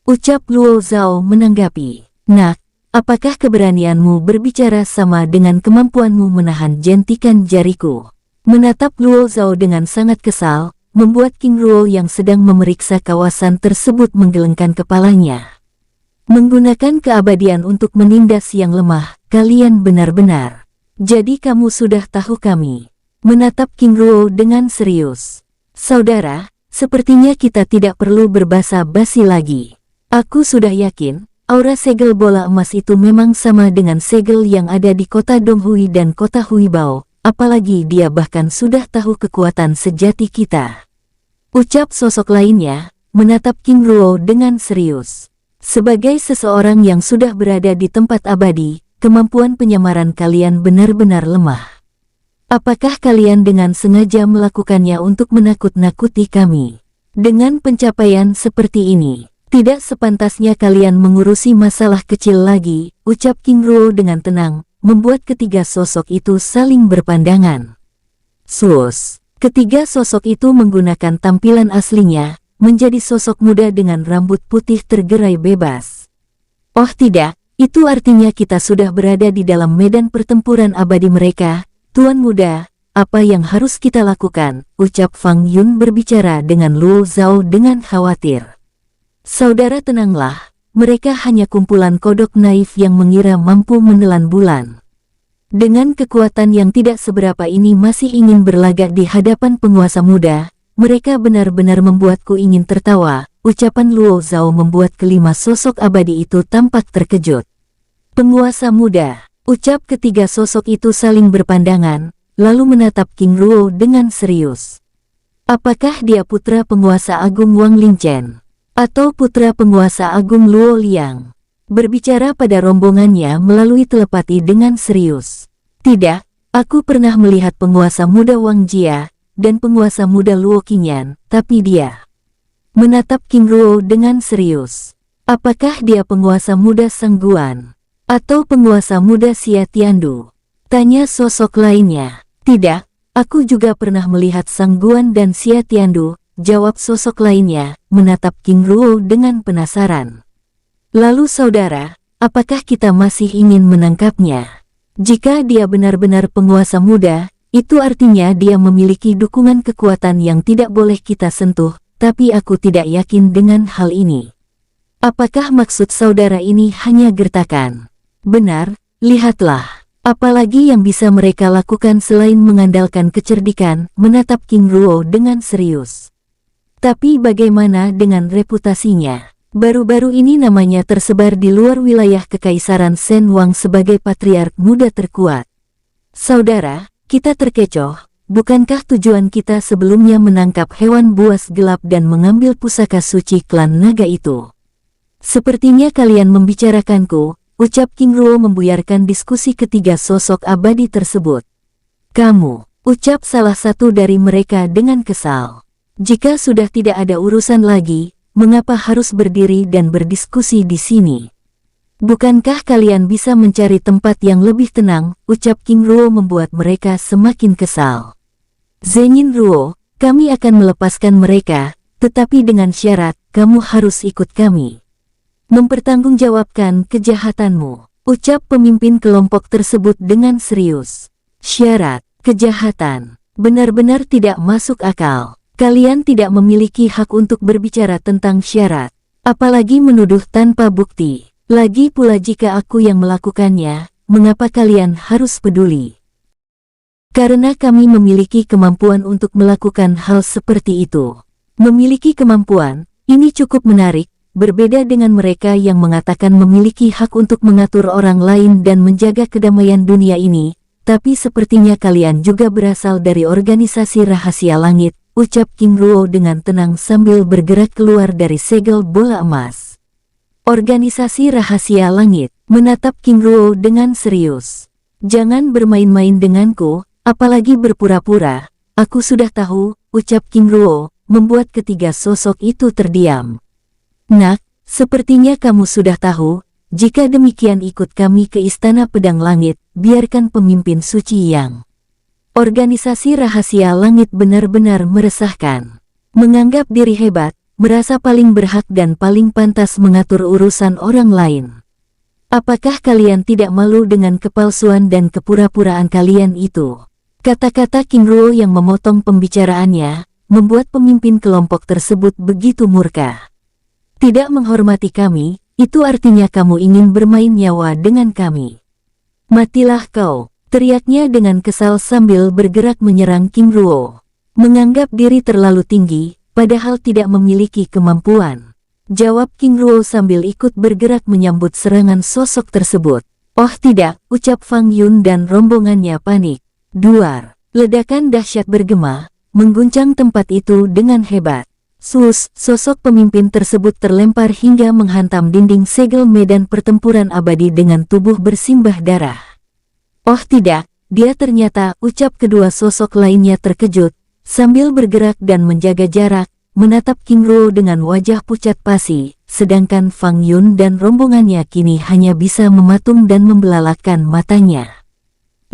Ucap Luo Zhao menanggapi. Nak, apakah keberanianmu berbicara sama dengan kemampuanmu menahan jentikan jariku? Menatap Luo Zhao dengan sangat kesal, membuat King Ruo yang sedang memeriksa kawasan tersebut menggelengkan kepalanya. Menggunakan keabadian untuk menindas yang lemah, kalian benar-benar. Jadi kamu sudah tahu kami. Menatap King Ruo dengan serius. Saudara, sepertinya kita tidak perlu berbasa-basi lagi. Aku sudah yakin, aura segel bola emas itu memang sama dengan segel yang ada di kota Donghui dan kota Huibao. Apalagi dia bahkan sudah tahu kekuatan sejati kita. Ucap sosok lainnya, menatap King Ruo dengan serius. Sebagai seseorang yang sudah berada di tempat abadi, kemampuan penyamaran kalian benar-benar lemah. Apakah kalian dengan sengaja melakukannya untuk menakut-nakuti kami? Dengan pencapaian seperti ini, tidak sepantasnya kalian mengurusi masalah kecil lagi, ucap King Ruo dengan tenang, membuat ketiga sosok itu saling berpandangan. Sus, ketiga sosok itu menggunakan tampilan aslinya, menjadi sosok muda dengan rambut putih tergerai bebas. Oh tidak, itu artinya kita sudah berada di dalam medan pertempuran abadi mereka. Tuan muda, apa yang harus kita lakukan? Ucap Fang Yun berbicara dengan Luo Zhao dengan khawatir. Saudara tenanglah. Mereka hanya kumpulan kodok naif yang mengira mampu menelan bulan. Dengan kekuatan yang tidak seberapa ini masih ingin berlagak di hadapan penguasa muda, mereka benar-benar membuatku ingin tertawa. Ucapan Luo Zhao membuat kelima sosok abadi itu tampak terkejut. Penguasa muda, ucap ketiga sosok itu saling berpandangan, lalu menatap King Ruo dengan serius. Apakah dia putra penguasa agung Wang Lingchen? Atau putra penguasa agung Luo Liang? Berbicara pada rombongannya melalui telepati dengan serius. Tidak, aku pernah melihat penguasa muda Wang Jia, dan penguasa muda Luo Qingyan, tapi dia. Menatap King Ruo dengan serius. Apakah dia penguasa muda Sangguan? Atau penguasa muda Xia Tiandu? Tanya sosok lainnya. Tidak, aku juga pernah melihat Sangguan dan Xia Tiandu, jawab sosok lainnya, menatap King Ruo dengan penasaran. Lalu saudara, apakah kita masih ingin menangkapnya? Jika dia benar-benar penguasa muda, itu artinya dia memiliki dukungan kekuatan yang tidak boleh kita sentuh, tapi aku tidak yakin dengan hal ini. Apakah maksud saudara ini hanya gertakan? Benar, lihatlah. Apalagi yang bisa mereka lakukan selain mengandalkan kecerdikan, menatap King Ruo dengan serius. Tapi bagaimana dengan reputasinya? Baru-baru ini namanya tersebar di luar wilayah Kekaisaran Shen Wang sebagai patriark muda terkuat. Saudara, kita terkecoh. Bukankah tujuan kita sebelumnya menangkap hewan buas gelap dan mengambil pusaka suci klan naga itu? Sepertinya kalian membicarakanku, ucap King Ruo membuyarkan diskusi ketiga sosok abadi tersebut. Kamu, ucap salah satu dari mereka dengan kesal. Jika sudah tidak ada urusan lagi, mengapa harus berdiri dan berdiskusi di sini? Bukankah kalian bisa mencari tempat yang lebih tenang? Ucap King Ruo membuat mereka semakin kesal. Zenin Ruo, kami akan melepaskan mereka, tetapi dengan syarat, kamu harus ikut kami. Mempertanggungjawabkan kejahatanmu, ucap pemimpin kelompok tersebut dengan serius. Syarat, kejahatan, benar-benar tidak masuk akal. Kalian tidak memiliki hak untuk berbicara tentang syarat, apalagi menuduh tanpa bukti. Lagi pula jika aku yang melakukannya, mengapa kalian harus peduli? Karena kami memiliki kemampuan untuk melakukan hal seperti itu. Memiliki kemampuan, ini cukup menarik, berbeda dengan mereka yang mengatakan memiliki hak untuk mengatur orang lain dan menjaga kedamaian dunia ini, tapi sepertinya kalian juga berasal dari organisasi rahasia langit. ucap King Ruo dengan tenang sambil bergerak keluar dari segel bola emas. Organisasi Rahasia Langit menatap King Ruo dengan serius. Jangan bermain-main denganku, apalagi berpura-pura. Aku sudah tahu, ucap King Ruo, membuat ketiga sosok itu terdiam. Nak, sepertinya kamu sudah tahu. Jika demikian ikut kami ke Istana Pedang Langit, biarkan pemimpin suci yang. Organisasi Rahasia Langit benar-benar meresahkan. Menganggap diri hebat, merasa paling berhak dan paling pantas mengatur urusan orang lain. Apakah kalian tidak malu dengan kepalsuan dan kepura-puraan kalian itu? Kata-kata King Ruo yang memotong pembicaraannya, membuat pemimpin kelompok tersebut begitu murka. Tidak menghormati kami, itu artinya kamu ingin bermain nyawa dengan kami. Matilah kau, teriaknya dengan kesal sambil bergerak menyerang King Ruo. Menganggap diri terlalu tinggi, padahal tidak memiliki kemampuan. Jawab King Ruo sambil ikut bergerak menyambut serangan sosok tersebut. Oh tidak, ucap Fang Yun dan rombongannya panik. Duar, ledakan dahsyat bergema, mengguncang tempat itu dengan hebat. Sus, sosok pemimpin tersebut terlempar hingga menghantam dinding segel medan pertempuran abadi dengan tubuh bersimbah darah. Oh tidak, dia ternyata, ucap kedua sosok lainnya terkejut, sambil bergerak dan menjaga jarak, menatap King Ruo dengan wajah pucat pasi, sedangkan Fang Yun dan rombongannya kini hanya bisa mematung dan membelalakkan matanya.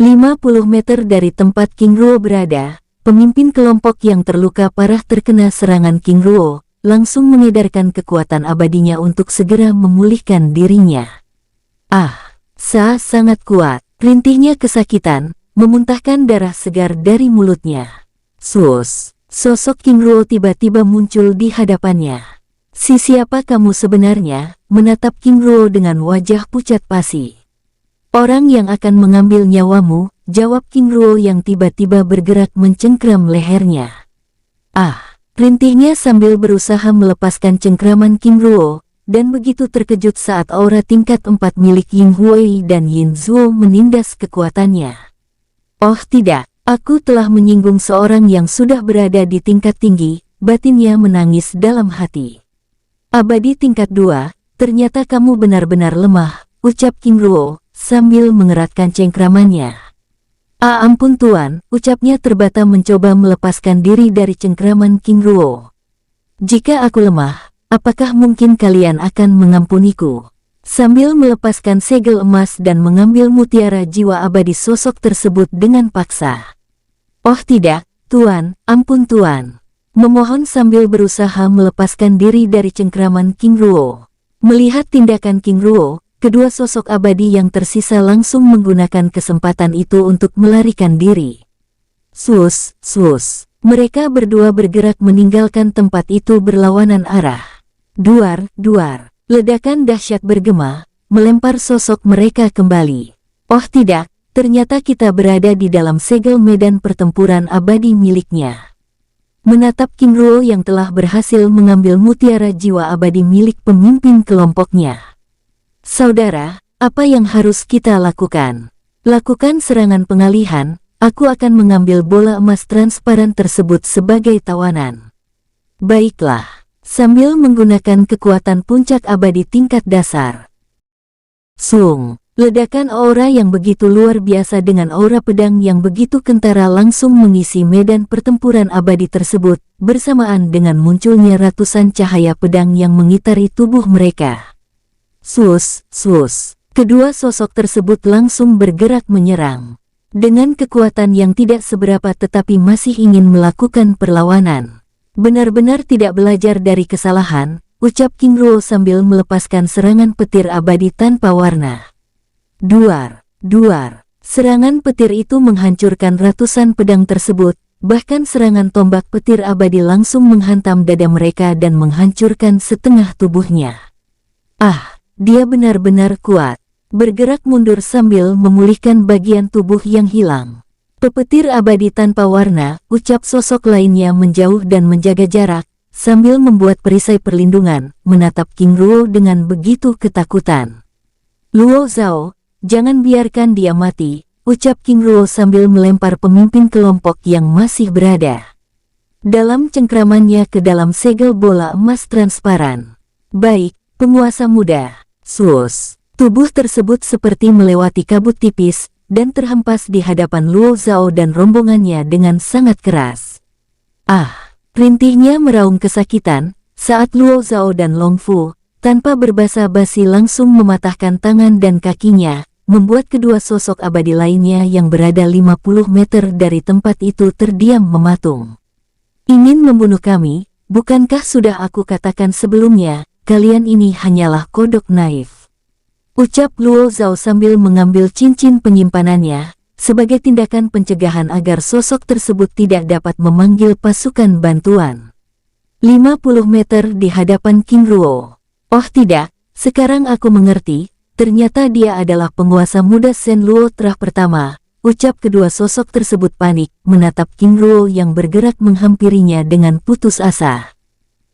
50 meter dari tempat King Ruo berada, pemimpin kelompok yang terluka parah terkena serangan King Ruo, langsung mengedarkan kekuatan abadinya untuk segera memulihkan dirinya. Sangat kuat, rintihnya kesakitan, memuntahkan darah segar dari mulutnya. Sus, sosok King Ruo tiba-tiba muncul di hadapannya. Siapa kamu sebenarnya? Menatap King Ruo dengan wajah pucat pasi. Orang yang akan mengambil nyawamu, jawab King Ruo yang tiba-tiba bergerak mencengkram lehernya. Rintihnya sambil berusaha melepaskan cengkraman King Ruo, dan begitu terkejut saat aura tingkat 4 milik Ying Huai dan Yin Zuo menindas kekuatannya. Oh tidak, aku telah menyinggung seorang yang sudah berada di tingkat tinggi, batinnya menangis dalam hati. Abadi tingkat 2, ternyata kamu benar-benar lemah, ucap King Ruo, sambil mengeratkan cengkramannya. Ampun tuan, ucapnya terbata mencoba melepaskan diri dari cengkraman King Ruo. Jika aku lemah, apakah mungkin kalian akan mengampuniku? Sambil melepaskan segel emas dan mengambil mutiara jiwa abadi sosok tersebut dengan paksa. Oh tidak, tuan, ampun tuan. Memohon sambil berusaha melepaskan diri dari cengkraman King Ruo. Melihat tindakan King Ruo, kedua sosok abadi yang tersisa langsung menggunakan kesempatan itu untuk melarikan diri. Sus, mereka berdua bergerak meninggalkan tempat itu berlawanan arah. Duar, ledakan dahsyat bergema, melempar sosok mereka kembali. Oh tidak, ternyata kita berada di dalam segel medan pertempuran abadi miliknya. Menatap King Ruo yang telah berhasil mengambil mutiara jiwa abadi milik pemimpin kelompoknya. Saudara, apa yang harus kita lakukan? Lakukan serangan pengalihan, aku akan mengambil bola emas transparan tersebut sebagai tawanan. Baiklah, sambil menggunakan kekuatan puncak abadi tingkat dasar. Sung, ledakan aura yang begitu luar biasa dengan aura pedang yang begitu kentara langsung mengisi medan pertempuran abadi tersebut, bersamaan dengan munculnya ratusan cahaya pedang yang mengitari tubuh mereka. Sus, kedua sosok tersebut langsung bergerak menyerang. Dengan kekuatan yang tidak seberapa tetapi masih ingin melakukan perlawanan. Benar-benar tidak belajar dari kesalahan, ucap King Ruo sambil melepaskan serangan petir abadi tanpa warna. Duar, serangan petir itu menghancurkan ratusan pedang tersebut, bahkan serangan tombak petir abadi langsung menghantam dada mereka dan menghancurkan setengah tubuhnya. Dia benar-benar kuat. Bergerak mundur sambil memulihkan bagian tubuh yang hilang. Pepetir abadi tanpa warna, ucap sosok lainnya menjauh dan menjaga jarak, sambil membuat perisai perlindungan, menatap King Ruo dengan begitu ketakutan. Luo Zhao, jangan biarkan dia mati, ucap King Ruo sambil melempar pemimpin kelompok yang masih berada. dalam cengkramannya ke dalam segel bola emas transparan. Baik, penguasa muda. Sus. Tubuh tersebut seperti melewati kabut tipis, dan terhempas di hadapan Luo Zhao dan rombongannya dengan sangat keras. Ah! Rintihnya meraung kesakitan, saat Luo Zhao dan Long Fu, tanpa berbasa-basi langsung mematahkan tangan dan kakinya, membuat kedua sosok abadi lainnya yang berada 50 meter dari tempat itu terdiam mematung. Ingin membunuh kami, bukankah sudah aku katakan sebelumnya, kalian ini hanyalah kodok naif. Ucap Luo Zhao sambil mengambil cincin penyimpanannya, sebagai tindakan pencegahan agar sosok tersebut tidak dapat memanggil pasukan bantuan. 50 meter di hadapan King Ruo. Oh tidak, sekarang aku mengerti, ternyata dia adalah penguasa muda Shen Luo Trah pertama. Ucap kedua sosok tersebut panik, menatap King Ruo yang bergerak menghampirinya dengan putus asa.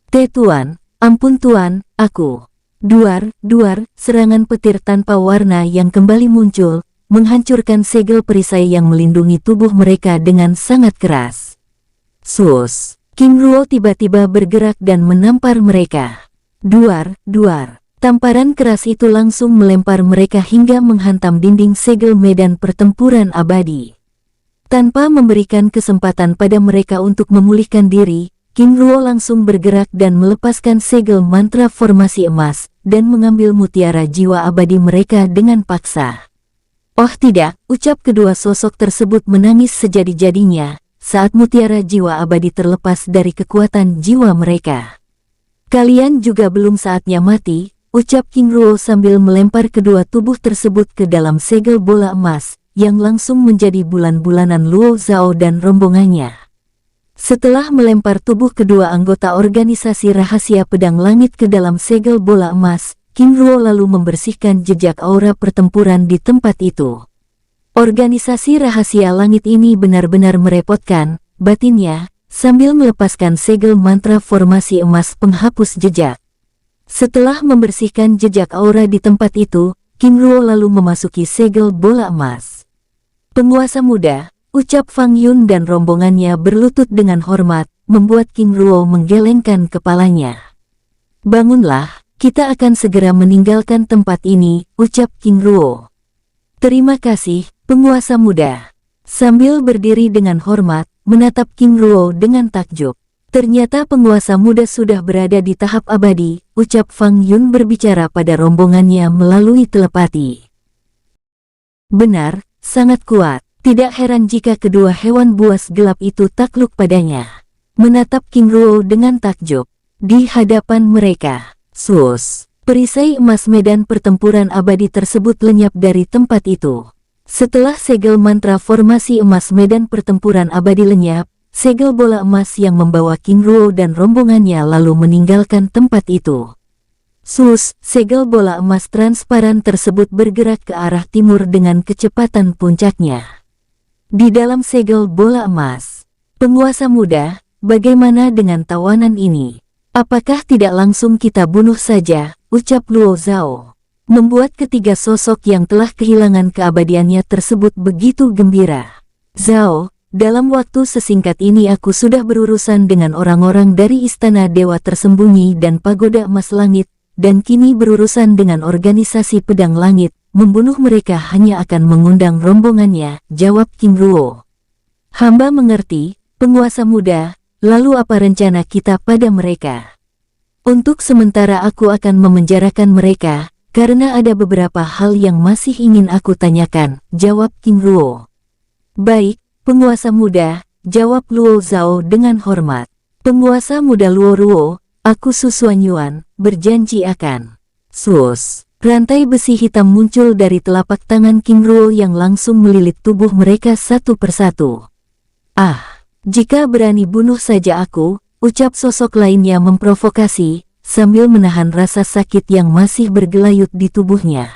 Tuan, ampun tuan, aku. Duar, serangan petir tanpa warna yang kembali muncul, menghancurkan segel perisai yang melindungi tubuh mereka dengan sangat keras. Sus! King Ruo tiba-tiba bergerak dan menampar mereka. Duar! Tamparan keras itu langsung melempar mereka hingga menghantam dinding segel medan pertempuran abadi. Tanpa memberikan kesempatan pada mereka untuk memulihkan diri, King Ruo langsung bergerak dan melepaskan segel mantra formasi emas, dan mengambil mutiara jiwa abadi mereka dengan paksa. Oh tidak, ucap kedua sosok tersebut menangis sejadi-jadinya, saat mutiara jiwa abadi terlepas dari kekuatan jiwa mereka. Kalian juga belum saatnya mati, ucap King Ruo sambil melempar kedua tubuh tersebut ke dalam segel bola emas, yang langsung menjadi bulan-bulanan Luo Zhao dan rombongannya. Setelah melempar tubuh kedua anggota organisasi rahasia pedang langit ke dalam segel bola emas, King Ruo lalu membersihkan jejak aura pertempuran di tempat itu. Organisasi rahasia langit ini benar-benar merepotkan, batinnya, sambil melepaskan segel mantra formasi emas penghapus jejak. Setelah membersihkan jejak aura di tempat itu, King Ruo lalu memasuki segel bola emas. Penguasa muda, ucap Fang Yun dan rombongannya berlutut dengan hormat, membuat King Ruo menggelengkan kepalanya. Bangunlah. Kita akan segera meninggalkan tempat ini, ucap King Ruo. Terima kasih, penguasa muda. Sambil berdiri dengan hormat, menatap King Ruo dengan takjub. Ternyata penguasa muda sudah berada di tahap abadi, ucap Fang Yun berbicara pada rombongannya melalui telepati. Benar, sangat kuat. Tidak heran jika kedua hewan buas gelap itu takluk padanya. Menatap King Ruo dengan takjub. Di hadapan mereka. Sus! Perisai emas medan pertempuran abadi tersebut lenyap dari tempat itu. Setelah segel mantra formasi emas medan pertempuran abadi lenyap, segel bola emas yang membawa King Ruo dan rombongannya lalu meninggalkan tempat itu. Sus! Segel bola emas transparan tersebut bergerak ke arah timur dengan kecepatan puncaknya. Di dalam segel bola emas, penguasa muda, bagaimana dengan tawanan ini? Apakah tidak langsung kita bunuh saja, ucap Luo Zhao. Membuat ketiga sosok yang telah kehilangan keabadiannya tersebut begitu gembira. Zhao, dalam waktu sesingkat ini aku sudah berurusan dengan orang-orang dari Istana Dewa Tersembunyi dan Pagoda Emas Langit, dan kini berurusan dengan organisasi Pedang Langit, membunuh mereka hanya akan mengundang rombongannya, jawab King Ruo. Hamba mengerti, penguasa muda. Lalu apa rencana kita pada mereka? Untuk sementara aku akan memenjarakan mereka, karena ada beberapa hal yang masih ingin aku tanyakan, jawab King Ruo. Baik, penguasa muda, jawab Luo Zhao dengan hormat. Penguasa muda Luo Ruo, aku Su Xuanyuan, berjanji akan. Sus! Rantai besi hitam muncul dari telapak tangan King Ruo yang langsung melilit tubuh mereka satu persatu. Ah! Jika berani bunuh saja aku, ucap sosok lainnya memprovokasi, sambil menahan rasa sakit yang masih bergelayut di tubuhnya.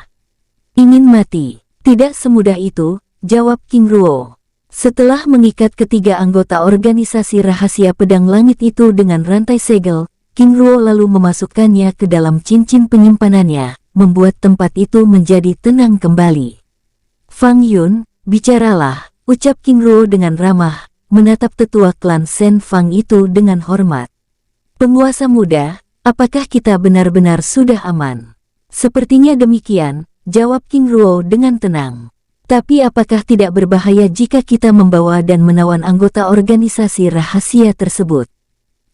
Ingin mati? Tidak semudah itu, jawab King Ruo. Setelah mengikat ketiga anggota organisasi rahasia pedang langit itu dengan rantai segel, King Ruo lalu memasukkannya ke dalam cincin penyimpanannya, membuat tempat itu menjadi tenang kembali. Fang Yun, bicaralah, ucap King Ruo dengan ramah. menatap tetua klan Sen Fang itu dengan hormat. Penguasa muda, apakah kita benar-benar sudah aman? Sepertinya demikian, jawab King Ruo dengan tenang. Tapi apakah tidak berbahaya jika kita membawa dan menawan anggota organisasi rahasia tersebut?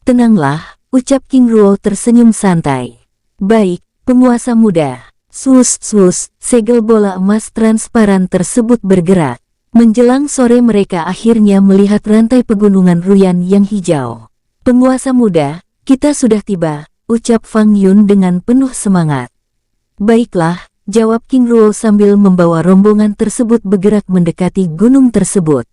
Tenanglah, ucap King Ruo tersenyum santai. Baik, penguasa muda. Sus, segel bola emas transparan tersebut bergerak. Menjelang sore mereka akhirnya melihat rantai pegunungan Ruyan yang hijau. Penguasa muda, kita sudah tiba, ucap Fang Yun dengan penuh semangat. Baiklah, jawab King Ruo sambil membawa rombongan tersebut bergerak mendekati gunung tersebut.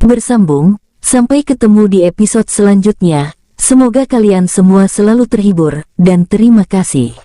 Bersambung, sampai ketemu di episode selanjutnya. Semoga kalian semua selalu terhibur, dan terima kasih.